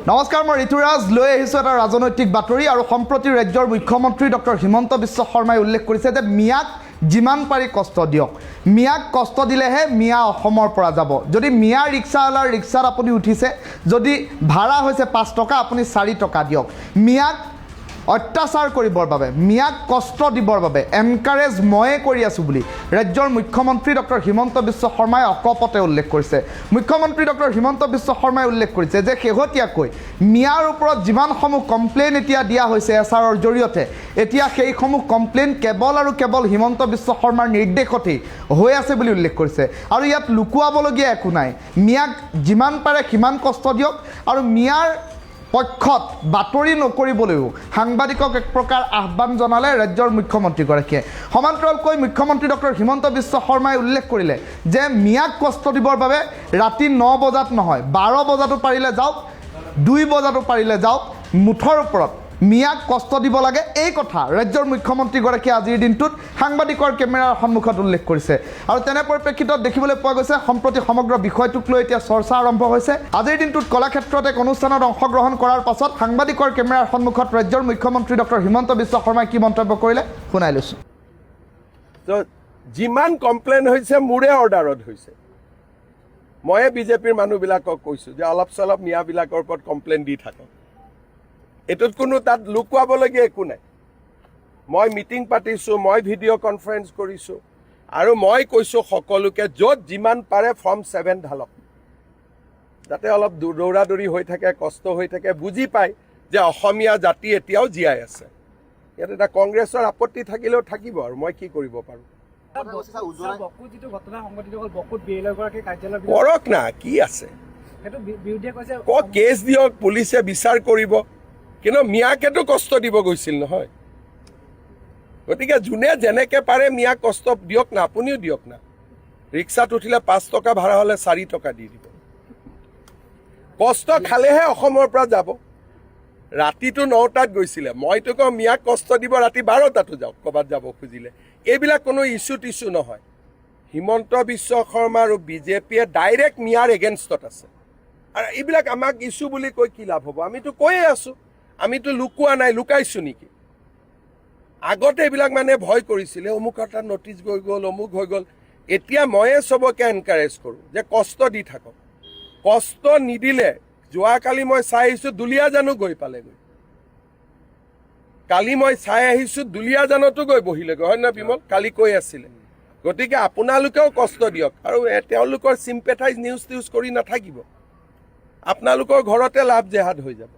নমস্কাৰ, মই ঋতুৰাজ লৈ আহিছোঁ এটা ৰাজনৈতিক বাতৰি আৰু সম্প্ৰতি ৰাজ্যৰ মুখ্যমন্ত্ৰী ডক্টৰ হিমন্ত বিশ্ব শৰ্মাই উল্লেখ কৰিছে যে মিয়াক যিমান পাৰি কষ্ট দিয়ক, মিয়াক কষ্ট দিলেহে মিয়া অসমৰ পৰা যাব। যদি মিয়া ৰিক্সাৱালাৰ ৰিক্সাত আপুনি উঠিছে, যদি ভাড়া হৈছে 5 টকা, আপুনি 4 টকা দিয়ক। মিয়াক অত্যাচাৰ কৰিবৰ বাবে, মিয়াক কষ্ট দিবৰ বাবে এনকাৰেজ ময়ে কৰি আছোঁ বুলি ৰাজ্যৰ মুখ্যমন্ত্ৰী ডক্টৰ হিমন্ত বিশ্ব শৰ্মাই অকপতে উল্লেখ কৰিছে। মুখ্যমন্ত্ৰী ডক্টৰ হিমন্ত বিশ্ব শৰ্মাই উল্লেখ কৰিছে যে শেহতীয়াকৈ মিয়াৰ ওপৰত যিমানসমূহ কমপ্লেইন এতিয়া দিয়া হৈছে এছআৰৰ জৰিয়তে, এতিয়া সেইসমূহ কমপ্লেইন কেৱল আৰু কেৱল হিমন্ত বিশ্ব শৰ্মাৰ নিৰ্দেশতেই হৈ আছে বুলি উল্লেখ কৰিছে। আৰু ইয়াত লুকুৱাবলগীয়া একো নাই। মিয়াক যিমান পাৰে সিমান কষ্ট দিয়ক আৰু মিয়াৰ পক্ষত বাতৰি নকৰিবলৈও সাংবাদিকক এক প্ৰকাৰ আহ্বান জনালে ৰাজ্যৰ মুখ্যমন্ত্ৰীগৰাকীয়ে। সমান্তৰালকৈ মুখ্যমন্ত্ৰী ডক্টৰ হিমন্ত বিশ্ব শৰ্মাই উল্লেখ কৰিলে যে মিয়াক কষ্ট দিবৰ বাবে ৰাতি 9 বজাত নহয়, 12 বজাতো পাৰিলে যাওক, 2 বজাতো পাৰিলে যাওক, মুঠৰ ওপৰত মিয়াক কষ্ট দিব লাগে। এই কথা ৰাজ্যৰ মুখ্যমন্ত্ৰীগৰাকীয়ে আজিৰ দিনটোত সাংবাদিকৰ কেমেৰাৰ সন্মুখত উল্লেখ কৰিছে। আৰু তেনে পৰিপ্ৰেক্ষিতত দেখিবলৈ পোৱা গৈছে সম্প্ৰতি সমগ্ৰ বিষয়টোক লৈ এতিয়া চৰ্চা আৰম্ভ হৈছে। আজিৰ দিনটোত কলাক্ষেত্ৰত এক অনুষ্ঠানত অংশগ্ৰহণ কৰাৰ পাছত সাংবাদিকৰ কেমেৰাৰ সন্মুখত ৰাজ্যৰ মুখ্যমন্ত্ৰী ডক্টৰ হিমন্ত বিশ্ব শৰ্মাই কি মন্তব্য কৰিলে শুনাই লৈছোঁ। যিমান কমপ্লেইন হৈছে মোৰে অৰ্ডাৰত হৈছে। ময়ে বিজেপিৰ মানুহবিলাকক কৈছোঁ যে অলপ চলপ মিয়াবিলাকৰ ওপৰত কমপ্লেইন দি থাকক। এইটোত কোনো তাত লুকুৱাবলগীয়া একো নাই। মই মিটিং পাতিছোঁ, মই ভিডিঅ' কনফাৰেন্স কৰিছোঁ আৰু মই কৈছোঁ সকলোকে য'ত যিমান পাৰে ফৰ্ম 7 ঢালক, যাতে অলপ দৌৰা দৌৰি হৈ থাকে, কষ্ট হৈ থাকে, বুজি পায় যে অসমীয়া জাতি এতিয়াও জীয়াই আছে। ইয়াত এটা কংগ্ৰেছৰ আপত্তি থাকিলেও থাকিব আৰু মই কি কৰিব পাৰোঁ। কৰক না, কি আছে কওক, কেছ দিয়ক, পুলিচে বিচাৰ কৰিব। কিন্তু মিয়াকেতো কষ্ট দিব গৈছিল নহয়। গতিকে যোনে যেনেকে পাৰে মিয়াক কষ্ট দিয়ক না, আপুনিও দিয়ক না। ৰিক্সাত উঠিলে 5 টকা ভাড়া হ'লে 4 টকা দি দিব। কষ্ট খালেহে অসমৰ পৰা যাব। ৰাতিটো 9টাত গৈছিলে, মইতো কওঁ মিয়াক কষ্ট দিব ৰাতি 12টাতো যাওক ক'ৰবাত যাব খুজিলে। এইবিলাক কোনো ইছ্যু টিছ্যু নহয়। হিমন্ত বিশ্ব শৰ্মা আৰু বিজেপিয়ে ডাইৰেক্ট মিয়াৰ এগেইনষ্টত আছে। আৰু এইবিলাক আমাক ইছ্যু বুলি কৈ কি লাভ হ'ব? আমিতো কৈয়ে আছোঁ, আমিতো লুকোৱা নাই, লুকাইছোঁ নেকি? আগতে এইবিলাক মানে ভয় কৰিছিলে, অমুক এটা নটিচ গৈ গ'ল, অমুক হৈ গ'ল। এতিয়া ময়ে চবকে এনকাৰেজ কৰোঁ যে কষ্ট দি থাকক। কষ্ট নিদিলে, যোৱাকালি মই চাই আহিছোঁ দুলীয়াজানো গৈ পালেগৈ। কালি মই চাই আহিছোঁ দুলীয়াজানতো গৈ বহিলেগৈ, হয় নহয় বিমল? কালি কৈ আছিলে। গতিকে আপোনালোকেও কষ্ট দিয়ক আৰু তেওঁলোকৰ চিম্পেথাইজ নিউজ কৰি নাথাকিব। আপোনালোকৰ ঘৰতে লাভ জেহাদ হৈ যাব।